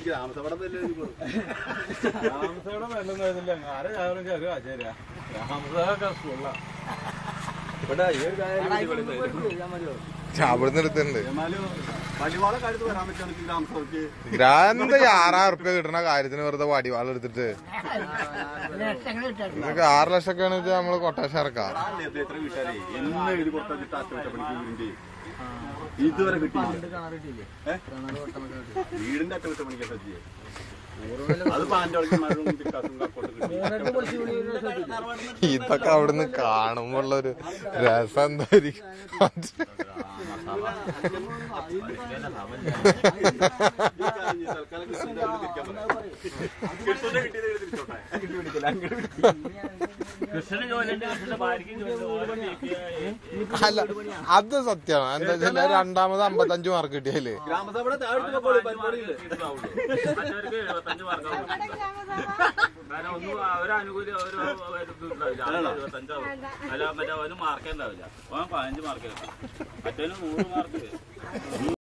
ഗ്രാമസഭയുടെ വെല്ലൊന്നും ആരെ രാവിലെ ചെറിയ ആചാര്യ ഗ്രാമസഭ സ്കൂള അവിടുന്ന് എടുത്തിട്ടുണ്ട് വടിവാള കാര്യത്ത് വരാൻ പറ്റുകയാണെങ്കിൽ ഗ്രാമസഭയ്ക്ക് ഗ്രാന്ത 6000 കിട്ടണ കാര്യത്തിന് വെറുതെ വടിവാള എടുത്തിട്ട് നിങ്ങൾക്ക് 6 ലക്ഷമൊക്കെയാണ് വെച്ചാൽ നമ്മള് കൊട്ടേഷൻ ഇറക്കാം. എത്ര വീട്ടുകാരെ എന്ന് എഴുതി കൊടുത്തിട്ട് അറ്റകുറ്റപ്പണിക്ക് വീടിന്റെ ഇതുവരെ കിട്ടിയില്ല. വീടിന്റെ അറ്റകുറ്റപ്പണിക്ക് സജ്ജി അത് ഇതൊക്കെ അവിടുന്ന് കാണുമ്പോള്ളൊരു രസം എന്തായിരിക്കും. അല്ല അത് സത്യമാണ്. എന്താ വെച്ചാല് രണ്ടാമത് 55 മാർക്ക് കിട്ടിയല്ലേ. ഒരാനുകൂല്യം അല്ല മറ്റേ അവന് മാർക്കേ ഉണ്ടാവില്ല. 15 മാർക്ക് മറ്റേ 100 മാർക്ക്.